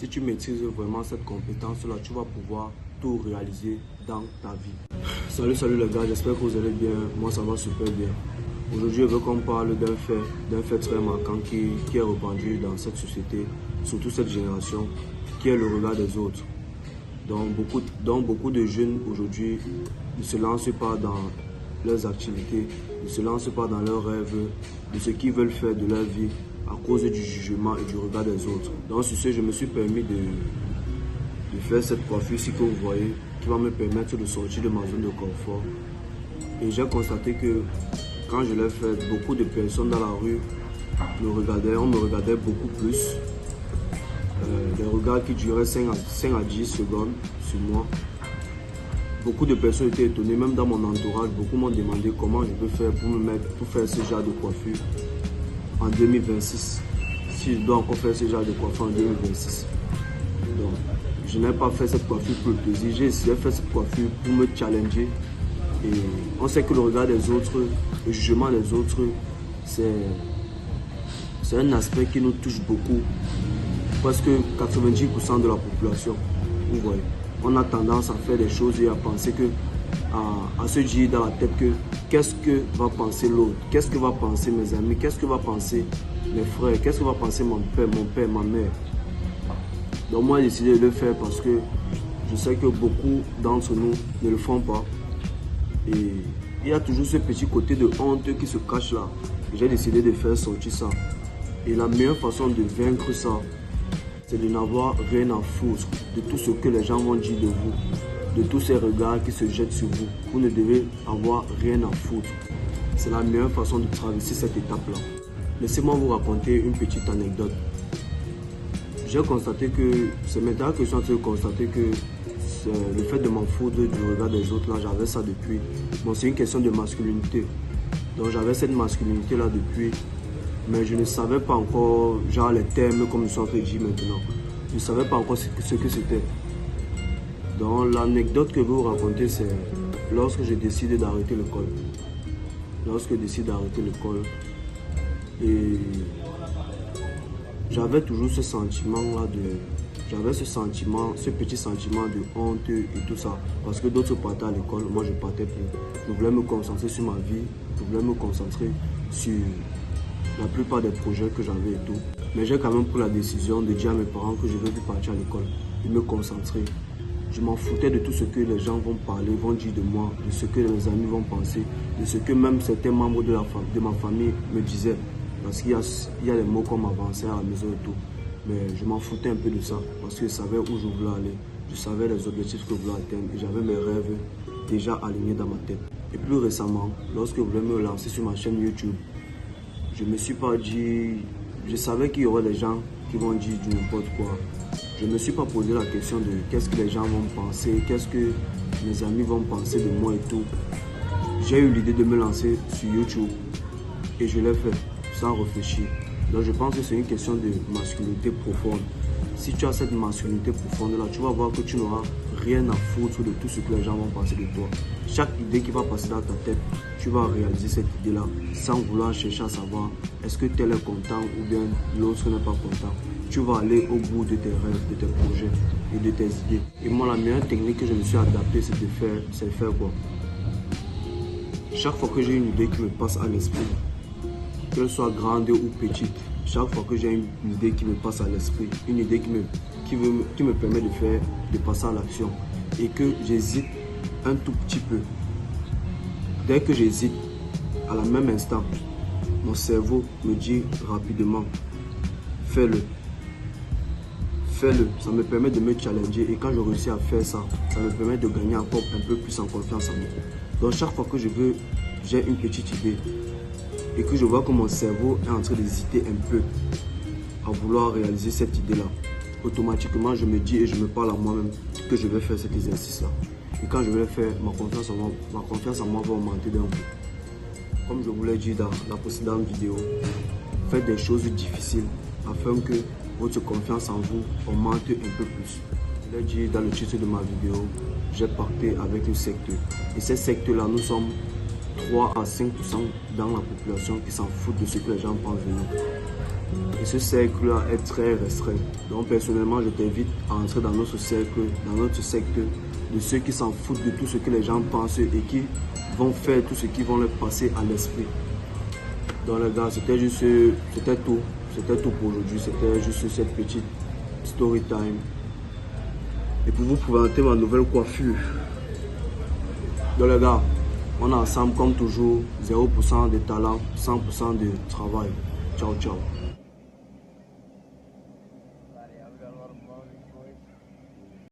Si tu maîtrises vraiment cette compétence-là, tu vas pouvoir tout réaliser dans ta vie. Salut les gars, j'espère que vous allez bien. Moi, ça va super bien. Aujourd'hui, je veux qu'on parle d'un fait très marquant qui est répandu dans cette société, surtout cette génération, qui est le regard des autres. Donc beaucoup de jeunes aujourd'hui ne se lancent pas dans leurs activités, ne se lancent pas dans leurs rêves, de ce qu'ils veulent faire de leur vie à cause du jugement et du regard des autres. Donc sur ce, je me suis permis de faire cette coiffure ici que vous voyez, qui va me permettre de sortir de ma zone de confort. Et j'ai constaté que quand je l'ai fait, beaucoup de personnes dans la rue on me regardait beaucoup plus. Des regards qui duraient 5 à 10 secondes sur moi. Beaucoup de personnes étaient étonnées, même dans mon entourage, beaucoup m'ont demandé comment je peux faire pour faire ce genre de coiffure en 2026. Si je dois encore faire ce genre de coiffure en 2026. Donc, je n'ai pas fait cette coiffure pour le plaisir, j'ai essayé de faire cette coiffure pour me challenger. Et on sait que le regard des autres, le jugement des autres, c'est un aspect qui nous touche beaucoup. Presque 90% de la population, vous voyez. On a tendance à faire des choses et à penser que, à se dire dans la tête que qu'est-ce que va penser l'autre, qu'est-ce que va penser mes amis, qu'est-ce que va penser mes frères, qu'est-ce que va penser mon père, ma mère. Donc moi j'ai décidé de le faire parce que je sais que beaucoup d'entre nous ne le font pas. Et il y a toujours ce petit côté de honte qui se cache là. J'ai décidé de faire sortir ça. Et la meilleure façon de vaincre ça, c'est de n'avoir rien à foutre de tout ce que les gens vont dire de vous, de tous ces regards qui se jettent sur vous. Vous ne devez avoir rien à foutre. C'est la meilleure façon de traverser cette étape-là. Laissez-moi vous raconter une petite anecdote. J'ai constaté que, c'est maintenant que je suis en train de constater que le fait de m'en foutre du regard des autres, là, j'avais ça depuis. Bon, c'est une question de masculinité. Donc j'avais cette masculinité-là depuis. Mais je ne savais pas encore, genre les termes comme je suis en train de dire maintenant. Je ne savais pas encore ce que c'était. Donc l'anecdote que je vais vous raconter, c'est lorsque j'ai décidé d'arrêter l'école. Lorsque j'ai décidé d'arrêter l'école, et j'avais toujours ce sentiment-là ce petit sentiment de honte et tout ça. Parce que d'autres partaient à l'école, moi je partais plus. Je voulais me concentrer sur ma vie, je voulais me concentrer sur la plupart des projets que j'avais et tout. Mais j'ai quand même pris la décision de dire à mes parents que je ne veux plus partir à l'école, de me concentrer. Je m'en foutais de tout ce que les gens vont parler, vont dire de moi, de ce que mes amis vont penser, de ce que même certains membres de ma famille me disaient. Parce qu'il y a des mots qu'on m'avançait à la maison et tout. Mais je m'en foutais un peu de ça parce que je savais où je voulais aller. Je savais les objectifs que je voulais atteindre et j'avais mes rêves déjà alignés dans ma tête. Et plus récemment, lorsque je voulais me lancer sur ma chaîne YouTube, je me suis pas dit, je savais qu'il y aurait des gens qui vont dire du n'importe quoi. Je ne me suis pas posé la question de qu'est-ce que les gens vont penser, qu'est-ce que mes amis vont penser de moi et tout. J'ai eu l'idée de me lancer sur YouTube et je l'ai fait sans réfléchir. Donc je pense que c'est une question de masculinité profonde. Si tu as cette masculinité profonde là, tu vas voir que tu n'auras rien à foutre de tout ce que les gens vont penser de toi. Chaque idée qui va passer dans ta tête, tu vas réaliser cette idée-là sans vouloir chercher à savoir est-ce que tel est content ou bien l'autre n'est pas content. Tu vas aller au bout de tes rêves, de tes projets et de tes idées. Et moi, la meilleure technique que je me suis adaptée, c'est de faire quoi? Chaque fois que j'ai une idée qui me passe à l'esprit, qu'elle soit grande ou petite, chaque fois que j'ai une idée qui me passe à l'esprit, une idée qui me permet de passer à l'action et que j'hésite un tout petit peu, dès que j'hésite, à la même instant, mon cerveau me dit rapidement, fais-le. Fais-le, ça me permet de me challenger et quand je réussis à faire ça, ça me permet de gagner encore un peu plus en confiance en moi. Donc chaque fois que j'ai une petite idée, et que je vois que mon cerveau est en train d'hésiter un peu à vouloir réaliser cette idée-là, automatiquement je me dis et je me parle à moi-même que je vais faire cet exercice-là. Et quand je vais le faire, ma confiance en moi va augmenter d'un coup. Comme je vous l'ai dit dans la précédente vidéo, faites des choses difficiles afin que votre confiance en vous augmente un peu plus. Je l'ai dit dans le titre de ma vidéo, j'ai pacté avec une secte. Et cette secte-là, nous sommes 3 à 5% dans la population qui s'en foutent de ce que les gens pensent de nous. Et ce cercle-là est très restreint. Donc personnellement, je t'invite à entrer dans notre cercle, dans notre secte, de ceux qui s'en foutent de tout ce que les gens pensent et qui vont faire tout ce qui vont leur passer à l'esprit. Donc les gars, c'était tout pour aujourd'hui. C'était juste cette petite story time. Et pour vous présenter ma nouvelle coiffure. Donc les gars, on est ensemble comme toujours, 0% de talent, 100% de travail. Ciao, ciao.